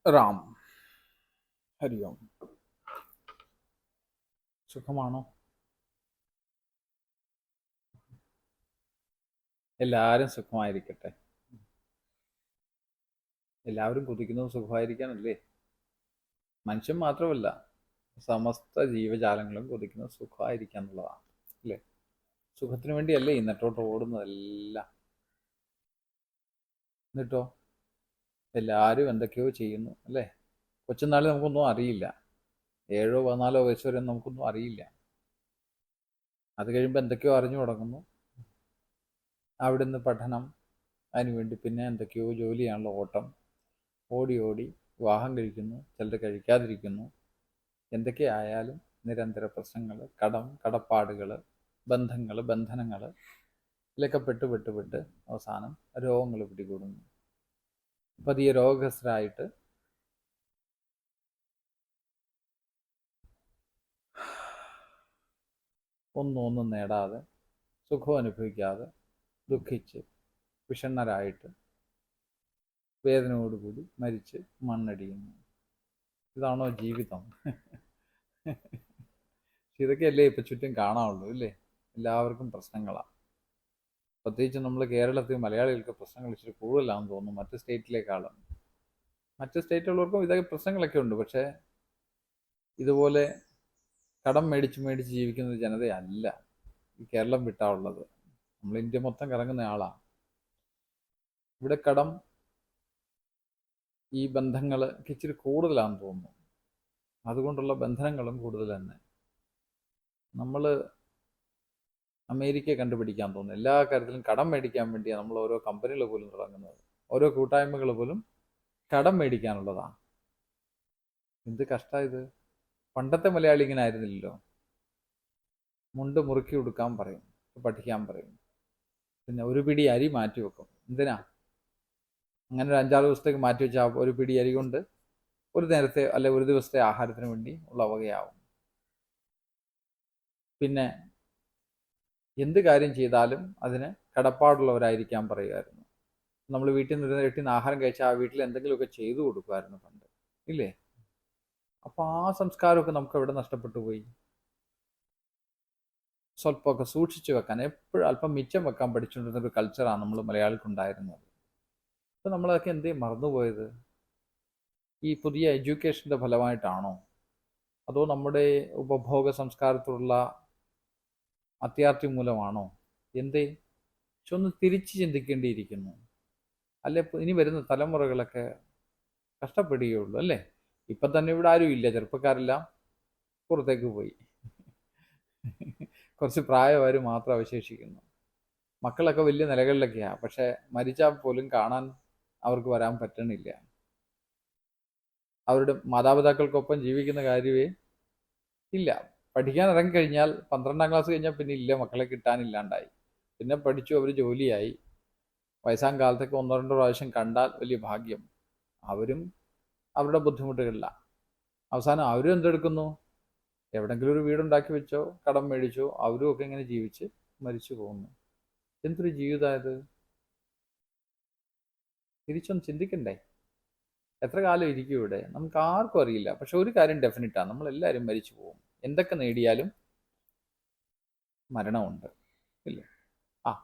റാം. ഹരി ഓം. സുഖമാണോ? എല്ലാവരും സുഖമായിരിക്കട്ടെ. എല്ലാവരും കൊതിക്കുന്നത് സുഖമായിരിക്കാനല്ലേ? മനുഷ്യൻ മാത്രമല്ല, സമസ്ത ജീവജാലങ്ങളും കൊതിക്കുന്നത് സുഖമായിരിക്കുക എന്നുള്ളതാണ്, അല്ലേ? സുഖത്തിന് വേണ്ടിയല്ലേ ഈ നെട്ടോട്ട് ഓടുന്നതെല്ലാം. എന്നിട്ടോ എല്ലാവരും എന്തൊക്കെയോ ചെയ്യുന്നു, അല്ലേ? കൊച്ചുനാളിൽ നമുക്കൊന്നും അറിയില്ല. 7-14 വയസ്സ് വരെ നമുക്കൊന്നും അറിയില്ല. അത് കഴിയുമ്പോൾ എന്തൊക്കെയോ അറിഞ്ഞു തുടങ്ങുന്നു. അവിടുന്ന് പഠനം, അതിനുവേണ്ടി പിന്നെ എന്തൊക്കെയോ ജോലിയാണല്ലോ ഓട്ടം. ഓടി ഓടി വിവാഹം കഴിക്കുന്നു, ചിലർ കഴിക്കാതിരിക്കുന്നു. എന്തൊക്കെയായാലും നിരന്തര പ്രശ്നങ്ങൾ, കടം, കടപ്പാടുകൾ, ബന്ധങ്ങൾ, ബന്ധനങ്ങൾ, ഇതിലൊക്കെ പെട്ട് പെട്ട് പെട്ട് അവസാനം രോഗങ്ങൾ പിടികൂടുന്നു. പതിയെ രോഗഗ്രസ്തരായിട്ട് ഒന്നും നേടാതെ, സുഖം അനുഭവിക്കാതെ, ദുഃഖിച്ച് വിഷണ്ണരായിട്ട് വേദനയോടുകൂടി മരിച്ച് മണ്ണടിയുന്നു. ഇതാണോ ജീവിതം? ഇതൊക്കെയല്ലേ ഇപ്പം ചുറ്റും കാണാനുള്ളൂ, ഇല്ലേ? എല്ലാവർക്കും പ്രശ്നങ്ങളാണ്. പ്രത്യേകിച്ച് നമ്മൾ കേരളത്തിൽ മലയാളികൾക്ക് പ്രശ്നങ്ങൾ ഇച്ചിരി കൂടുതലാണെന്ന് തോന്നുന്നു മറ്റ് സ്റ്റേറ്റിലേക്കാളും. മറ്റ് സ്റ്റേറ്റുള്ളവർക്കും ഇതൊക്കെ പ്രശ്നങ്ങളൊക്കെ ഉണ്ട്. പക്ഷേ ഇതുപോലെ കടം മേടിച്ച് മേടിച്ച് ജീവിക്കുന്ന ജനതയല്ല ഈ കേരളം വിട്ടാവുള്ളത്. നമ്മൾ ഇന്ത്യ മൊത്തം കറങ്ങുന്ന ആളാണ്. ഇവിടെ കടം, ഈ ബന്ധങ്ങൾ ഇച്ചിരി കൂടുതലാണെന്ന് തോന്നുന്നു. അതുകൊണ്ടുള്ള ബന്ധനങ്ങളും കൂടുതൽ തന്നെ. നമ്മൾ അമേരിക്കയെ കണ്ടുപിടിക്കാൻ തോന്നുന്നു. എല്ലാ കാര്യത്തിലും കടം മേടിക്കാൻ വേണ്ടിയാണ് നമ്മൾ ഓരോ കമ്പനികൾ പോലും തുടങ്ങുന്നത്. ഓരോ കൂട്ടായ്മകൾ പോലും കടം മേടിക്കാനുള്ളതാണ്. എന്ത് കഷ്ടമാണ് ഇത്! പണ്ടത്തെ മലയാളി ഇങ്ങനെ ആയിരുന്നില്ലല്ലോ. മുണ്ട് മുറുക്കി ഉടുക്കാൻ പറയും, പഠിക്കാൻ പറയും, പിന്നെ ഒരു പിടി അരി മാറ്റി വെക്കും. എന്തിനാ? അങ്ങനെ ഒരു 5-6 ദിവസത്തേക്ക് മാറ്റി വെച്ചാൽ ഒരു പിടി അരി കൊണ്ട് ഒരു നേരത്തെ അല്ലെ ഒരു ദിവസത്തെ ആഹാരത്തിന് വേണ്ടി ഉള്ള വകയാവും. പിന്നെ എന്ത് കാര്യം ചെയ്താലും അതിന് കടപ്പാടുള്ളവരായിരിക്കാൻ പറയുമായിരുന്നു. നമ്മൾ വീട്ടിൽ നിന്ന് ആഹാരം കഴിച്ചാൽ ആ വീട്ടിൽ എന്തെങ്കിലുമൊക്കെ ചെയ്തു കൊടുക്കുമായിരുന്നു പണ്ട്, ഇല്ലേ? അപ്പോൾ ആ സംസ്കാരമൊക്കെ നമുക്ക് എവിടെ നഷ്ടപ്പെട്ടു പോയി? സ്വല്പമൊക്കെ സൂക്ഷിച്ചു വെക്കാൻ, എപ്പോഴും അല്പം മിച്ചം വെക്കാൻ പഠിച്ചുകൊണ്ടിരുന്നൊരു കൾച്ചറാണ് നമ്മൾ മലയാളിക്കുണ്ടായിരുന്നത്. അപ്പോൾ നമ്മളതൊക്കെ എന്തേ മറന്നുപോയത്? ഈ പുതിയ എഡ്യൂക്കേഷൻ്റെ ഫലമായിട്ടാണോ? അതോ നമ്മുടെ ഉപഭോഗ സംസ്കാരത്തോടുള്ള അത്യാർത്തി മൂലമാണോ? എന്തേ? പക്ഷെ ഒന്ന് തിരിച്ച് ചിന്തിക്കേണ്ടിയിരിക്കുന്നു. അല്ലെ ഇനി വരുന്ന തലമുറകളൊക്കെ കഷ്ടപ്പെടുകയുള്ളൂ, അല്ലേ? ഇപ്പം തന്നെ ഇവിടെ ആരും ഇല്ല, ചെറുപ്പക്കാരെല്ലാം പുറത്തേക്ക് പോയി. കുറച്ച് പ്രായവർ മാത്രം അവശേഷിക്കുന്നു. മക്കളൊക്കെ വലിയ നിലകളിലൊക്കെയാണ്. പക്ഷെ മരിച്ചാൽ പോലും കാണാൻ അവർക്ക് വരാൻ പറ്റണില്ല. അവരുടെ മാതാപിതാക്കൾക്കൊപ്പം ജീവിക്കുന്ന കാര്യമേ ഇല്ല. പഠിക്കാൻ ഇറങ്ങിക്കഴിഞ്ഞാൽ 12ാം ക്ലാസ് കഴിഞ്ഞാൽ പിന്നെ ഇല്ല, മക്കളെ കിട്ടാനില്ലാണ്ടായി. പിന്നെ പഠിച്ചു, അവർ ജോലിയായി. വയസ്സാം കാലത്തൊക്കെ 1-2 പ്രാവശ്യം കണ്ടാൽ വലിയ ഭാഗ്യം. അവരും അവരുടെ ബുദ്ധിമുട്ടുകളിലാണ്. അവസാനം അവരും എന്തെടുക്കുന്നു? എവിടെങ്കിലും ഒരു വീടുണ്ടാക്കി വെച്ചോ, കടം മേടിച്ചോ, അവരും ഒക്കെ ഇങ്ങനെ ജീവിച്ച് മരിച്ചു പോകുന്നു. എന്തൊരു ജീവിതമായത്! തിരിച്ചൊന്ന് ചിന്തിക്കണ്ടേ? എത്ര കാലം ഇരിക്കും ഇവിടെ? നമുക്ക് ആർക്കും അറിയില്ല. പക്ഷെ ഒരു കാര്യം ഡെഫിനറ്റാണ്, നമ്മളെല്ലാവരും മരിച്ചു പോകും. എന്തൊക്കെ നേടിയാലും മരണമുണ്ട്, ഇല്ലേ?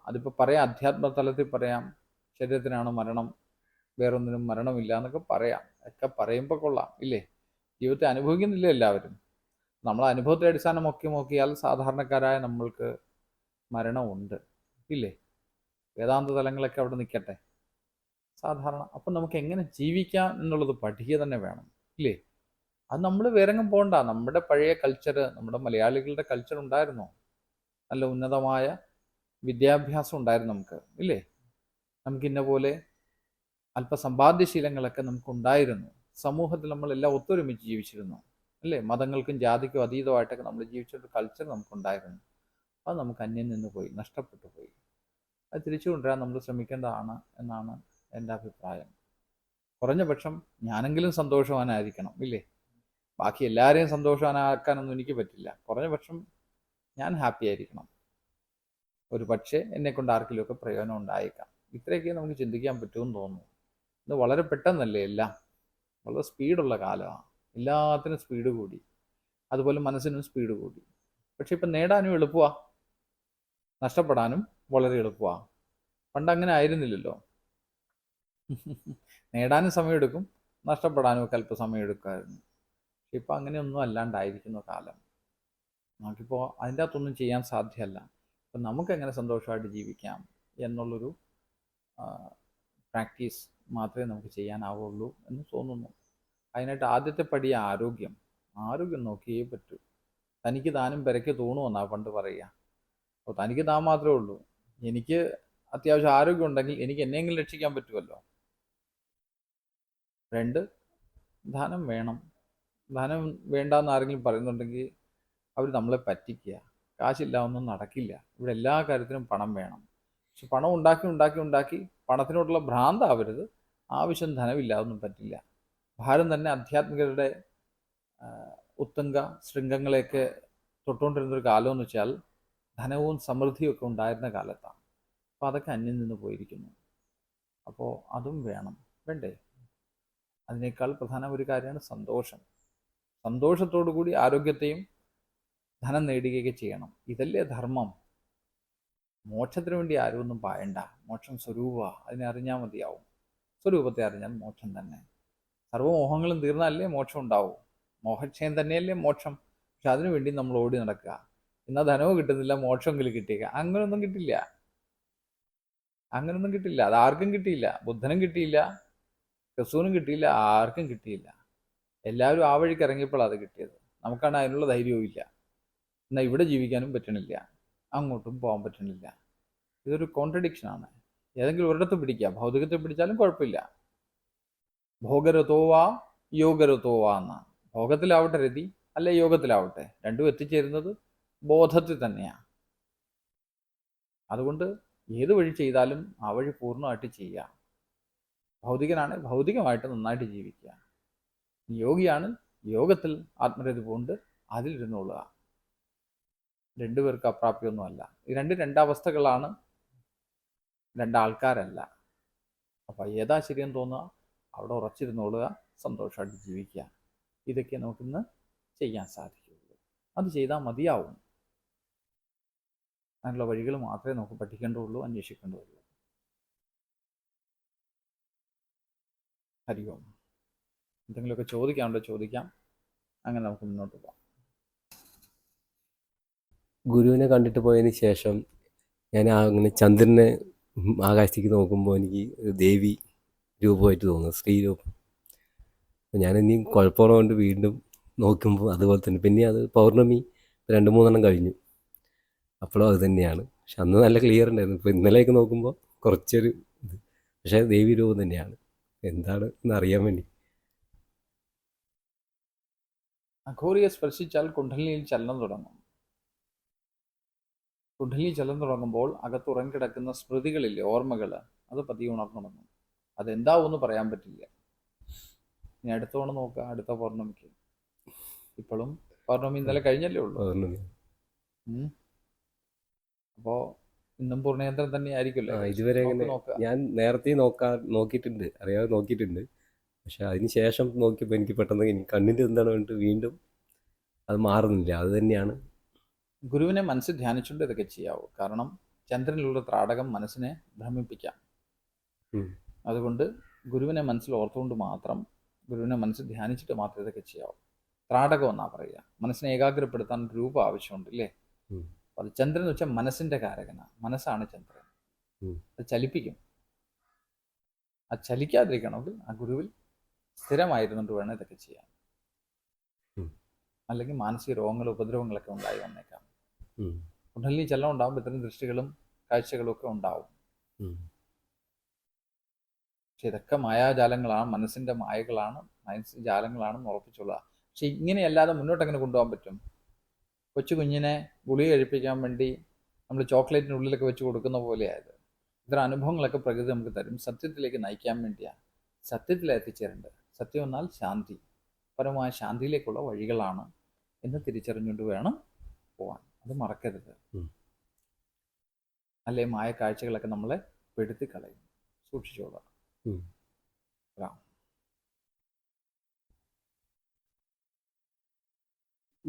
അതിപ്പോൾ പറയാം, അധ്യാത്മ തലത്തിൽ പറയാം, ശരീരത്തിനാണ് മരണം, വേറൊന്നിനും മരണമില്ല എന്നൊക്കെ പറയാം. ഒക്കെ പറയുമ്പോൾ കൊള്ളാം, ഇല്ലേ? ജീവിതത്തെ അനുഭവിക്കുന്നില്ല എല്ലാവരും. നമ്മൾ അനുഭവത്തെ അടിസ്ഥാനമൊക്കെ നോക്കിയാൽ സാധാരണക്കാരായ നമ്മൾക്ക് മരണമുണ്ട്, ഇല്ലേ? വേദാന്ത തലങ്ങളൊക്കെ അവിടെ നിൽക്കട്ടെ. സാധാരണ അപ്പം നമുക്ക് എങ്ങനെ ജീവിക്കാം എന്നുള്ളത് പഠിക്കുക തന്നെ വേണം, ഇല്ലേ? അത് നമ്മൾ വേറെങ്ങും പോകണ്ട. നമ്മുടെ പഴയ കൾച്ചർ, നമ്മുടെ മലയാളികളുടെ കൾച്ചർ ഉണ്ടായിരുന്നോ? നല്ല ഉന്നതമായ വിദ്യാഭ്യാസം ഉണ്ടായിരുന്നു നമുക്ക്, ഇല്ലേ? നമുക്കിന്ന പോലെ അല്പ സമ്പാദ്യശീലങ്ങളൊക്കെ നമുക്കുണ്ടായിരുന്നു. സമൂഹത്തിൽ നമ്മളെല്ലാം ഒത്തൊരുമിച്ച് ജീവിച്ചിരുന്നു, അല്ലേ? മതങ്ങൾക്കും ജാതിക്കും അതീതമായിട്ടൊക്കെ നമ്മൾ ജീവിച്ചൊരു കൾച്ചർ നമുക്കുണ്ടായിരുന്നു. അത് നമുക്ക് അന്യം നിന്ന് പോയി, നഷ്ടപ്പെട്ടു പോയി. അത് തിരിച്ചു കൊണ്ടുവരാൻ നമ്മൾ ശ്രമിക്കേണ്ടതാണ് എന്നാണ് എൻ്റെ അഭിപ്രായം. കുറഞ്ഞ പക്ഷം ഞാനെങ്കിലും സന്തോഷവാനായിരിക്കണം, ഇല്ലേ? ബാക്കി എല്ലാവരെയും സന്തോഷവാനാക്കാനൊന്നും എനിക്ക് പറ്റില്ല. കുറഞ്ഞ പക്ഷം ഞാൻ ഹാപ്പി ആയിരിക്കണം. ഒരു പക്ഷേ എന്നെക്കൊണ്ട് ആർക്കെങ്കിലുമൊക്കെ പ്രയോജനം ഉണ്ടായേക്കാം. ഇത്രയൊക്കെ നമുക്ക് ചിന്തിക്കാൻ പറ്റുമെന്ന് തോന്നുന്നു. ഇത് വളരെ പെട്ടെന്നല്ലേ എല്ലാം. വളരെ സ്പീഡുള്ള കാലമാണ്. എല്ലാത്തിനും സ്പീഡ് കൂടി. അതുപോലെ മനസ്സിനും സ്പീഡ് കൂടി. പക്ഷെ ഇപ്പം നേടാനും എളുപ്പമാണ്, നഷ്ടപ്പെടാനും വളരെ എളുപ്പമാണ്. പണ്ട് അങ്ങനെ ആയിരുന്നില്ലല്ലോ. നേടാനും സമയമെടുക്കും, നഷ്ടപ്പെടാനും ഒക്കെ അല്പം സമയമെടുക്കുമായിരുന്നു. ഇപ്പം അങ്ങനെയൊന്നും അല്ലാണ്ടായിരിക്കുന്ന കാലം. നമുക്കിപ്പോൾ അതിൻ്റെ അകത്തൊന്നും ചെയ്യാൻ സാധ്യമല്ല. അപ്പം നമുക്കെങ്ങനെ സന്തോഷമായിട്ട് ജീവിക്കാം എന്നുള്ളൊരു പ്രാക്ടീസ് മാത്രമേ നമുക്ക് ചെയ്യാനാവുള്ളൂ എന്ന് തോന്നുന്നു. അതിനായിട്ട് ആദ്യത്തെ പടി ആരോഗ്യം. ആരോഗ്യം നോക്കിയേ പറ്റൂ. തനിക്ക് താനും പെരയ്ക്ക് തൂണുമെന്നാണ് പണ്ട് പറയുക. അപ്പോൾ തനിക്ക് താൻ മാത്രമേ ഉള്ളൂ. എനിക്ക് അത്യാവശ്യം ആരോഗ്യം ഉണ്ടെങ്കിൽ എനിക്ക് എന്നെങ്കിലും രക്ഷിക്കാൻ പറ്റുമല്ലോ. 2, ധനം വേണം. ധനം വേണ്ടാന്ന് ആരെങ്കിലും പറയുന്നുണ്ടെങ്കിൽ അവർ നമ്മളെ പറ്റിക്കുക. കാശില്ല ഒന്നും നടക്കില്ല. ഇവിടെ എല്ലാ കാര്യത്തിനും പണം വേണം. പക്ഷെ പണം ഉണ്ടാക്കി ഉണ്ടാക്കി ഉണ്ടാക്കി പണത്തിനോടുള്ള ഭ്രാന്താവരുത്. ആവശ്യം ധനമില്ല, അതൊന്നും പറ്റില്ല. ഭാരതം തന്നെ ആധ്യാത്മികരുടെ ഉത്തുംഗ ശൃംഗങ്ങളെയൊക്കെ തൊട്ടുകൊണ്ടിരുന്നൊരു കാലമെന്ന് വെച്ചാൽ ധനവും സമൃദ്ധിയും ഒക്കെ ഉണ്ടായിരുന്ന കാലത്താണ്. അപ്പോൾ അതൊക്കെ അന്യം നിന്ന് പോയിരിക്കുന്നു. അപ്പോൾ അതും വേണം, വേണ്ടേ? അതിനേക്കാൾ പ്രധാന ഒരു കാര്യമാണ് സന്തോഷം. സന്തോഷത്തോടു കൂടി ആരോഗ്യത്തെയും ധനം നേടുകയൊക്കെ ചെയ്യണം. ഇതല്ലേ ധർമ്മം. മോക്ഷത്തിന് വേണ്ടി ആരും ഒന്നും പായണ്ട. മോക്ഷം സ്വരൂപമാണ്, അതിനെ അറിഞ്ഞാൽ മതിയാവും. സ്വരൂപത്തെ അറിഞ്ഞാൽ മോക്ഷം തന്നെ. സർവ്വമോഹങ്ങളും തീർന്നാലേ മോക്ഷം ഉണ്ടാവും. മോഹക്ഷയം തന്നെയല്ലേ മോക്ഷം. പക്ഷെ അതിനു വേണ്ടി നമ്മൾ ഓടി നടക്കുക. എന്നാൽ ധനവും കിട്ടുന്നില്ല, മോക്ഷമെങ്കിലും കിട്ടിയേക്കുക. അങ്ങനൊന്നും കിട്ടില്ല. അങ്ങനൊന്നും കിട്ടില്ല. അത് ആർക്കും കിട്ടിയില്ല. ബുദ്ധനും കിട്ടിയില്ല, ക്രിസ്തുവിനും കിട്ടിയില്ല, ആർക്കും കിട്ടിയില്ല. എല്ലാവരും ആ വഴിക്ക് ഇറങ്ങിയപ്പോൾ അത് കിട്ടിയത്. നമുക്കാണ് അതിനുള്ള ധൈര്യവും ഇല്ല. എന്നാൽ ഇവിടെ ജീവിക്കാനും പറ്റണില്ല, അങ്ങോട്ടും പോകാൻ പറ്റണില്ല. ഇതൊരു കോൺട്രഡിക്ഷനാണ്. ഏതെങ്കിലും ഒരിടത്ത് പിടിക്കുക. ഭൗതികത്തെ പിടിച്ചാലും കുഴപ്പമില്ല. ഭോഗരതോവാ യോഗരതോവാ എന്നാണ്. ഭോഗത്തിലാവട്ടെ രതി, അല്ലെ യോഗത്തിലാവട്ടെ, രണ്ടും എത്തിച്ചേരുന്നത് ബോധത്തിൽ തന്നെയാണ്. അതുകൊണ്ട് ഏത് വഴി ചെയ്താലും ആ വഴി പൂർണ്ണമായിട്ട് ചെയ്യുക. ഭൗതികനാണ് ഭൗതികമായിട്ട് നന്നായിട്ട് ജീവിക്കുക. യോഗിയാണ് യോഗത്തിൽ ആത്മരതി കൊണ്ട് അതിലിരുന്നുകൊള്ളുക. രണ്ടുപേർക്ക് അപ്രാപ്യമൊന്നുമല്ല. ഈ രണ്ടവസ്ഥകളാണ്, രണ്ടാൾക്കാരല്ല. അപ്പം ഏതാ ശരിയെന്ന് തോന്നുക അവിടെ ഉറച്ചിരുന്നോളുക, സന്തോഷമായിട്ട് ജീവിക്കുക. ഇതൊക്കെ നമുക്കിന്ന് ചെയ്യാൻ സാധിക്കുകയുള്ളൂ. അത് ചെയ്താൽ മതിയാവും. അതിനുള്ള വഴികൾ മാത്രമേ നമുക്ക് പഠിക്കേണ്ടതുള്ളൂ, അന്വേഷിക്കേണ്ടതുള്ളൂ. ഹരി ഓം. എന്തെങ്കിലുമൊക്കെ ചോദിക്കാനുണ്ടോ ചോദിക്കാം. അങ്ങനെ നമുക്ക് മുന്നോട്ട് പോകാം. ഗുരുവിനെ കണ്ടിട്ട് പോയതിന് ശേഷം ഞാൻ അങ്ങനെ ചന്ദ്രനെ ആകാശത്തേക്ക് നോക്കുമ്പോൾ എനിക്ക് ഒരു ദേവി രൂപമായിട്ട് തോന്നുന്നു, സ്ത്രീ രൂപം. അപ്പോൾ ഞാനിനി കുഴപ്പമുള്ളതുകൊണ്ട് വീണ്ടും നോക്കുമ്പോൾ അതുപോലെ തന്നെ. പിന്നെ അത് പൗർണമി 2-3 കഴിഞ്ഞു, അപ്പോഴും അത് തന്നെയാണ്. പക്ഷെ അന്ന് നല്ല ക്ലിയർ ഉണ്ടായിരുന്നു. ഇപ്പോൾ ഇന്നലെയൊക്കെ നോക്കുമ്പോൾ കുറച്ചൊരു ഇത്, പക്ഷേ ദേവി രൂപം തന്നെയാണ്. എന്താണ് എന്നറിയാൻ വേണ്ടി. അഘോരിയെ സ്പർശിച്ചാൽ കുണ്ഡലിനിയിൽ ചലനം തുടങ്ങും. കുണ്ഡലിനി ചലനം തുടങ്ങുമ്പോൾ അകത്തുറങ്ങിക്കിടക്കുന്ന സ്മൃതികളില്ലേ, ഓർമ്മകൾ, അത് പതിയെ ഉണർന്നു തുടങ്ങും. അതെന്താവെന്ന് പറയാൻ പറ്റില്ല. ഇനി അടുത്ത തവണ നോക്കുക, അടുത്ത പൗർണമിക്ക്. ഇപ്പോഴും പൗർണമി ഇന്നലെ കഴിഞ്ഞല്ലേ ഉള്ളൂ. അപ്പോൾ ഇന്നും പൂർണ്ണയന്ത്രം തന്നെ ആയിരിക്കുമല്ലോ ഇതുവരെ ഇങ്ങനെ ഞാൻ നേരത്തെ നോക്കിയിട്ടുണ്ട്, അറിയാതെ നോക്കിയിട്ടുണ്ട്. പക്ഷെ അതിന് ശേഷം നോക്കിയപ്പോൾ എനിക്ക് പെട്ടെന്ന് കണ്ണിൻ്റെ എന്താണ് വേണ്ടിട്ട് വീണ്ടും അത് മാറുന്നില്ല. അത് തന്നെയാണ്. ഗുരുവിനെ മനസ്സിൽ ധ്യാനിച്ചുകൊണ്ട് ഇതൊക്കെ ചെയ്യാവൂ. കാരണം ചന്ദ്രനിലുള്ള ത്രാടകം മനസ്സിനെ ഭ്രമിപ്പിക്കാം. അതുകൊണ്ട് ഗുരുവിനെ മനസ്സിൽ ഓർത്തുകൊണ്ട് മാത്രം, ഗുരുവിനെ മനസ്സിൽ ധ്യാനിച്ചിട്ട് മാത്രമേ ഇതൊക്കെ ചെയ്യാവൂ. ത്രാടകം എന്നാ പറയുക. മനസ്സിനെ ഏകാഗ്രപ്പെടുത്താൻ രൂപം ആവശ്യമുണ്ട് അല്ലേ. അത് ചന്ദ്രൻ എന്ന് വെച്ചാൽ മനസ്സിന്റെ കാരകനാണ്. മനസ്സാണ് ചന്ദ്രൻ. അത് ചലിപ്പിക്കും. അത് ചലിക്കാതിരിക്കണമെങ്കിൽ ആ ഗുരുവിൽ സ്ഥിരമായിരുന്നുകൊണ്ട് വേണം ഇതൊക്കെ ചെയ്യാൻ. അല്ലെങ്കിൽ മാനസിക രോഗങ്ങളും ഉപദ്രവങ്ങളൊക്കെ ഉണ്ടായി വന്നേക്കാം. കുണ്ഡലിനി ചലനം ഉണ്ടാകുമ്പോൾ ഇത്തരം ദൃഷ്ടികളും കാഴ്ചകളും ഒക്കെ ഉണ്ടാവും. പക്ഷെ ഇതൊക്കെ മായാജാലങ്ങളാണ്, മനസ്സിന്റെ മായകളാണ്, മനസ്സിന്റെ ജാലങ്ങളാണെന്ന് ഉറപ്പിച്ചുള്ള. പക്ഷെ ഇങ്ങനെയല്ലാതെ മുന്നോട്ട് എങ്ങനെ കൊണ്ടുപോകാൻ പറ്റും? കൊച്ചു കുഞ്ഞിനെ ഗുളിക കഴിപ്പിക്കാൻ വേണ്ടി നമ്മൾ ചോക്ലേറ്റിനുള്ളിലൊക്കെ വെച്ച് കൊടുക്കുന്ന പോലെയായത്. ഇത്തരം അനുഭവങ്ങളൊക്കെ പ്രകൃതി നമുക്ക് തരും, സത്യത്തിലേക്ക് നയിക്കാൻ വേണ്ടിയാണ്. സത്യത്തിലാണ് എത്തിച്ചേരേണ്ടത്. സത്യം എന്നാൽ ശാന്തി, പരമായ ശാന്തിയിലേക്കുള്ള വഴികളാണ് എന്ന് തിരിച്ചറിഞ്ഞുകൊണ്ട് വേണം പോവാൻ. അത് മറക്കരുത്. അല്ലെ മായ കാഴ്ചകളൊക്കെ നമ്മളെ പെടുത്തി കളയും. സൂക്ഷിച്ചോളാം.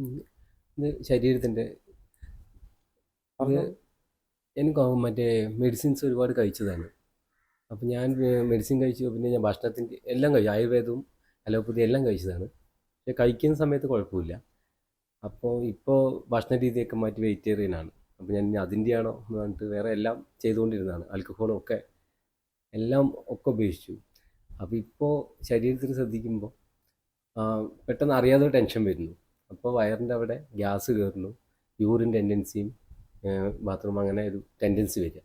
ഇത് ശരീരത്തിൻ്റെ ഇത് പറഞ്ഞു. എനിക്ക് മറ്റേ മെഡിസിൻസ് ഒരുപാട് കഴിച്ചതാണ്. അപ്പോൾ ഞാൻ മെഡിസിൻ കഴിച്ചു, പിന്നെ ഞാൻ ഭക്ഷണത്തിൻ്റെ എല്ലാം കഴിച്ചു, ആയുർവേദവും അലോപ്പതി എല്ലാം കഴിച്ചതാണ്. പക്ഷെ കഴിക്കുന്ന സമയത്ത് കുഴപ്പമില്ല. അപ്പോൾ ഇപ്പോൾ ഭക്ഷണ രീതിയൊക്കെ മാറ്റി വെജിറ്റേറിയനാണ്. അപ്പോൾ ഞാൻ ഇനി അതിൻ്റെയാണോ എന്ന് പറഞ്ഞിട്ട് വേറെ എല്ലാം ചെയ്തുകൊണ്ടിരുന്നതാണ്. ആൽക്കഹോളും ഒക്കെ എല്ലാം ഒക്കെ ഉപേക്ഷിച്ചു. അപ്പോൾ ഇപ്പോൾ ശരീരത്തിൽ ശ്രദ്ധിക്കുമ്പോൾ പെട്ടെന്ന് അറിയാതെ ടെൻഷൻ വരുന്നു. അപ്പോൾ വയറിൻ്റെ അവിടെ ഗ്യാസ് കയറുന്നു, യൂറിൻ ടെൻഡൻസിയും ബാത്റൂം അങ്ങനെ ഒരു ടെൻഡൻസി വരിക.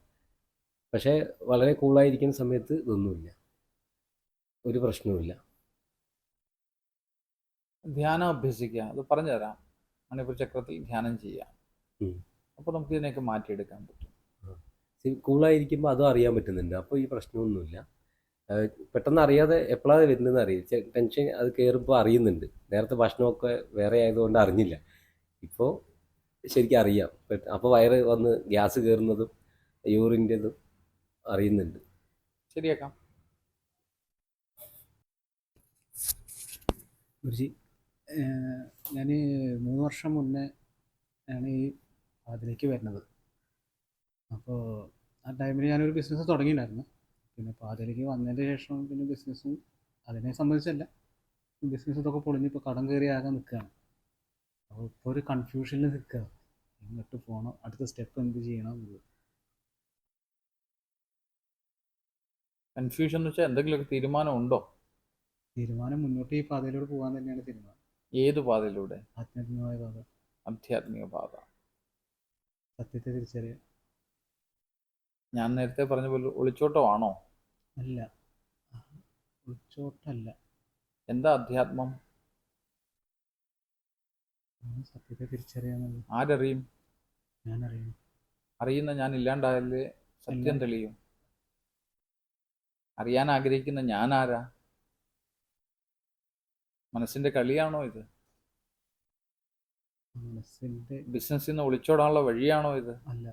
പക്ഷേ വളരെ കൂളായിരിക്കുന്ന സമയത്ത് ഇതൊന്നുമില്ല, ഒരു പ്രശ്നവുമില്ല. ധ്യാനം അഭ്യസിക്കുക, അത് പറഞ്ഞു തരാം. മണിപ്പൂർ ചക്രത്തിൽ ധ്യാനം ചെയ്യാം. ഉം. അപ്പോൾ നമുക്ക് ഇതിനെയൊക്കെ മാറ്റിയെടുക്കാൻ പറ്റും. കൂളായിരിക്കുമ്പോൾ അതും അറിയാൻ പറ്റുന്നുണ്ട്. അപ്പോൾ ഈ പ്രശ്നമൊന്നുമില്ല. പെട്ടെന്ന് അറിയാതെ എപ്പോഴാണ് വരുന്നതെന്ന് അറിയില്ല. ടെൻഷൻ അത് കയറുമ്പോൾ അറിയുന്നുണ്ട്. നേരത്തെ ഭക്ഷണമൊക്കെ വേറെ ആയതുകൊണ്ട് അറിഞ്ഞില്ല. ഇപ്പോൾ ശരിക്കും അറിയാം. അപ്പോൾ വയറ് വന്ന് ഗ്യാസ് കയറുന്നതും യൂറിൻ്റെതും അറിയുന്നുണ്ട്. ശരിയാക്കാം. ഗുരുജി, ഞാൻ 3 വർഷം മുന്നേ ആണ് ഈ അതിലേക്ക് വരുന്നത്. അപ്പോൾ ആ ടൈമിൽ ഞാനൊരു ബിസിനസ് തുടങ്ങിയിട്ടുണ്ടായിരുന്നു. പിന്നെ പാതയിലേക്ക് വന്നതിന് ശേഷം പിന്നെ ബിസിനസ്സും അതിനെ സംബന്ധിച്ചല്ല, ബിസിനസ് ഇതൊക്കെ പൊളിഞ്ഞ് ഇപ്പോൾ കടം കയറി ആകാൻ നിൽക്കുകയാണ്. അപ്പോൾ ഇപ്പോൾ ഒരു കൺഫ്യൂഷനിൽ നിൽക്കുക, എങ്ങോട്ട് പോകണം, അടുത്ത സ്റ്റെപ്പ് എന്ത് ചെയ്യണം എന്നുള്ളത്. കൺഫ്യൂഷൻ എന്ന് വെച്ചാൽ എന്തെങ്കിലുമൊക്കെ തീരുമാനം ഉണ്ടോ? തീരുമാനം മുന്നോട്ട് ഈ പാതയിലൂടെ പോകാൻ തന്നെയാണ് തീരുമാനം. ഏത് പാതയിലൂടെ? ആധ്യാത്മികമായ പാത, ആധ്യാത്മിക പാത. സത്യത്തെ തിരിച്ചറിയുക. ഞാൻ നേരത്തെ പറഞ്ഞ പോലെ ഒളിച്ചോട്ടമാണോ? അല്ല, ഉൾച്ചോട്ടല്ല. എന്താ അധ്യാത്മം? സത്യത്തെ തിരിച്ചറിയാന്നുള്ളത്. ആരറിയും? ഞാൻ അറിയണം. അറിയുന്ന ഞാൻ ഇല്ലാണ്ടായാലേ സത്യം തെളിയും. അറിയാൻ ആഗ്രഹിക്കുന്ന ഞാൻ ആരാ? മനസ്സിന്റെ കളിയാണോ ഇത്? മനസ്സിന്റെ ബിസിനസ്സിൽ നിന്ന് ഒളിച്ചോടാനുള്ള വഴിയാണോ ഇത്? അല്ല.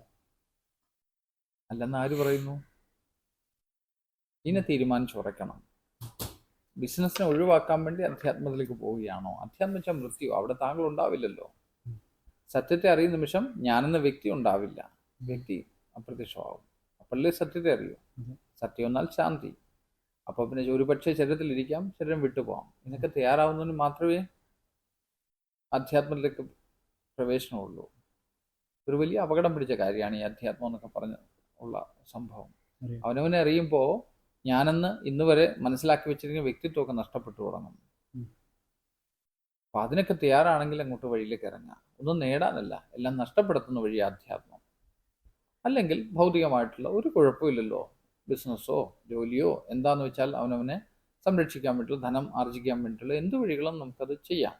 അല്ലെന്ന് ആര് പറയുന്നു? ഇതിനെ തീരുമാനിച്ചുറയ്ക്കണം. ബിസിനസ്സിനെ ഒഴിവാക്കാൻ വേണ്ടി അധ്യാത്മത്തിലേക്ക് പോവുകയാണോ? അധ്യാത്മം വെച്ചാൽ മൃത്യു, അവിടെ താങ്കൾ ഉണ്ടാവില്ലല്ലോ. സത്യത്തെ അറിയുന്ന നിമിഷം ഞാനെന്ന വ്യക്തി ഉണ്ടാവില്ല, വ്യക്തി അപ്രത്യക്ഷമാവും. അപ്പോഴല്ലേ സത്യത്തെ അറിയൂ. സത്യം എന്നാൽ ശാന്തി. അപ്പോൾ പിന്നെ ഒരു പക്ഷേ ശരീരത്തിലിരിക്കാം, ശരീരം വിട്ടുപോകാം. ഇതിനൊക്കെ തയ്യാറാവുന്നതിന് മാത്രമേ അധ്യാത്മത്തിലേക്ക് പ്രവേശനമുള്ളൂ. ഒരു വലിയ അപകടം പിടിച്ച കാര്യമാണ് ഈ അധ്യാത്മം എന്നൊക്കെ പറഞ്ഞ് ഉള്ള സംഭവം. അവനവനെ അറിയുമ്പോൾ ഞാനെന്ന് ഇന്ന് വരെ മനസ്സിലാക്കി വെച്ചിരിക്കുന്ന വ്യക്തിത്വമൊക്കെ നഷ്ടപ്പെട്ടു തുടങ്ങും. അപ്പം അതിനൊക്കെ തയ്യാറാണെങ്കിൽ അങ്ങോട്ട് വഴിയിലേക്ക് ഇറങ്ങാം. ഒന്നും നേടാനല്ല, എല്ലാം നഷ്ടപ്പെടുത്തുന്ന വഴി ആധ്യാത്മം. അല്ലെങ്കിൽ ഭൗതികമായിട്ടുള്ള ഒരു കുഴപ്പമില്ലല്ലോ. ബിസിനസ്സോ ജോലിയോ എന്താന്ന് വെച്ചാൽ അവനവനെ സംരക്ഷിക്കാൻ വേണ്ടിയിട്ടുള്ള, ധനം ആർജിക്കാൻ വേണ്ടിയിട്ടുള്ള എന്ത് വഴികളും നമുക്കത് ചെയ്യാം.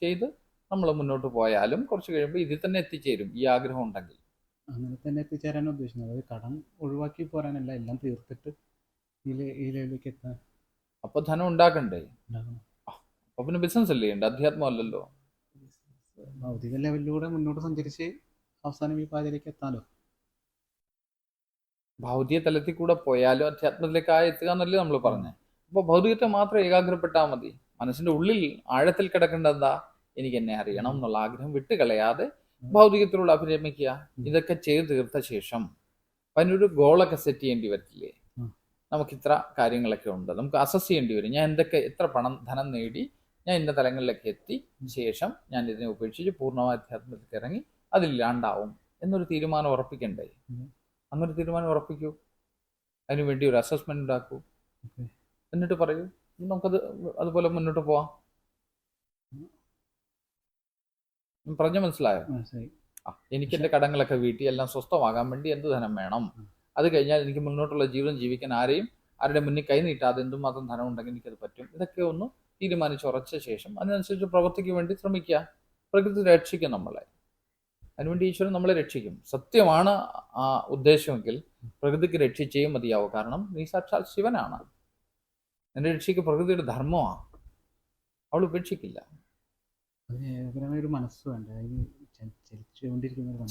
ചെയ്ത് നമ്മൾ മുന്നോട്ട് പോയാലും കുറച്ച് കഴിയുമ്പോൾ ഇതിൽ തന്നെ എത്തിച്ചേരും, ഈ ആഗ്രഹം ഉണ്ടെങ്കിൽ. അങ്ങനെ തന്നെ എത്തിച്ചേരാനാണ് ഉദ്ദേശിക്കുന്നത്. അതായത് കടം ഒഴിവാക്കി പോരാനല്ല, എല്ലാം തീർത്തിട്ട് ഈ ലെവലിലേക്ക് എത്താൻ. അപ്പോൾ ധനം ഉണ്ടാക്കണ്ടേ? ഉണ്ടാക്കണം. അപ്പോൾ പിന്നെ ബിസിനസ് അല്ലേ ഉണ്ട്, അധ്യാത്മം അല്ലല്ലോ. ഭൗതിക ലെവലിലൂടെ മുന്നോട്ട് സഞ്ചരിച്ച് അവസാനം ഈ പാതയിലേക്ക് എത്താലോ. ഭൗതിക തലത്തിൽ കൂടെ പോയാലും അധ്യാത്മത്തിലേക്കായി എത്തുക എന്നല്ലേ നമ്മൾ പറഞ്ഞത്. അപ്പോൾ ഭൗതികത്തെ മാത്രം ഏകാഗ്രപ്പെട്ടാൽ മതി. മനസ്സിന്റെ ഉള്ളിൽ ആഴത്തിൽ കിടക്കേണ്ടത് എന്താ? എനിക്ക് എന്നെ അറിയണം എന്നുള്ള ആഗ്രഹം വിട്ടുകളയാതെ ഭൗതികത്തിലൂടെ അഭിരമിക്കുക. ഇതൊക്കെ ചെയ്ത് തീർത്ത ശേഷം അതിനൊരു ഗോളൊക്കെ സെറ്റ് ചെയ്യേണ്ടി വരത്തില്ലേ? നമുക്ക് ഇത്ര കാര്യങ്ങളൊക്കെ ഉണ്ട്, നമുക്ക് അസസ് ചെയ്യേണ്ടി വരും. ഞാൻ എത്ര ധനം നേടി, ഞാൻ ഇന്ന തലങ്ങളിലൊക്കെ എത്തി, ശേഷം ഞാൻ ഇതിനെ ഉപേക്ഷിച്ച് പൂർണ്ണമായ അധ്യാത്മത്തിലേക്ക് ഇറങ്ങി അതിലില്ലാണ്ടാവും എന്നൊരു തീരുമാനം ഉറപ്പിക്കണ്ടേ? അങ്ങനെ തീരുമാനം ഉറപ്പിക്കൂ. അതിനുവേണ്ടി ഒരു അസസ്മെന്റ് ഉണ്ടാക്കൂ. എന്നിട്ട് പറയൂ, നമുക്കത് അതുപോലെ മുന്നോട്ട് പോവാം. പറഞ്ഞ മനസ്സിലായോ? എനിക്ക് എൻ്റെ കടങ്ങളൊക്കെ വീട്ടി എല്ലാം സ്വസ്ഥമാകാൻ വേണ്ടി എന്ത് ധനം വേണം, അത് കഴിഞ്ഞാൽ എനിക്ക് മുന്നോട്ടുള്ള ജീവിതം ജീവിക്കാൻ ആരുടെ മുന്നിൽ കൈ നീട്ടാതെ എന്തുമാത്രം ധനം ഉണ്ടെങ്കിൽ എനിക്കത് പറ്റും. ഇതൊക്കെ ഒന്ന് തീരുമാനിച്ചുറച്ച ശേഷം അതിനനുസരിച്ച് പ്രവർത്തിക്കാൻ വേണ്ടി ശ്രമിക്കുക. പ്രകൃതി രക്ഷിക്കും നമ്മളെ. അതിനുവേണ്ടി ഈശ്വരൻ നമ്മളെ രക്ഷിക്കും. സത്യമാണ് ആ ഉദ്ദേശമെങ്കിൽ പ്രകൃതിക്ക് രക്ഷിച്ചേ മതിയാവും. കാരണം നീ സാക്ഷാൽ ശിവനാണ്. എന്നെ രക്ഷിക്കുക പ്രകൃതിയുടെ ധർമ്മമാണ്. അവൾ ഉപേക്ഷിക്കില്ല. ഒരു മനസ്സ് വേണ്ട,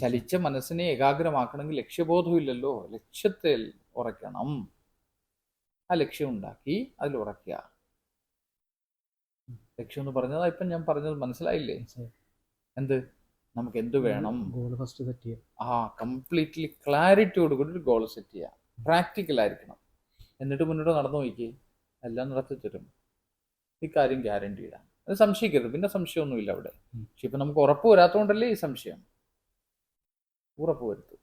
ചലിച്ച മനസ്സിനെ ഏകാഗ്രമാക്കണമെങ്കിൽ ലക്ഷ്യബോധമില്ലല്ലോ. ലക്ഷ്യത്തിൽ ഉറയ്ക്കണം. ആ ലക്ഷ്യം ഉണ്ടാക്കി അതിൽ ഉറയ്ക്കുക. ലക്ഷ്യം എന്ന് പറഞ്ഞതാ ഇപ്പം ഞാൻ പറഞ്ഞത് മനസ്സിലായില്ലേ? എന്ത് നമുക്ക് എന്ത് വേണം, ഗോൾ ഫസ്റ്റ് സെറ്റ് ചെയ്യുക. കംപ്ലീറ്റ്ലി ക്ലാരിറ്റിയോട് കൂടി ഒരു ഗോൾ സെറ്റ് ചെയ്യുക. പ്രാക്ടിക്കൽ ആയിരിക്കണം. എന്നിട്ട് മുന്നോട്ട് നടന്നു നോക്കി, എല്ലാം നടത്തി തരും. ഇക്കാര്യം ഗ്യാരണ്ടീഡാണ്. അത് സംശയിക്കരുത്. പിന്നെ സംശയമൊന്നുമില്ല അവിടെ. പക്ഷെ ഇപ്പം നമുക്ക് ഉറപ്പ് വരാത്തതുകൊണ്ടല്ലേ ഈ സംശയം. ഉറപ്പ് വരുത്തും.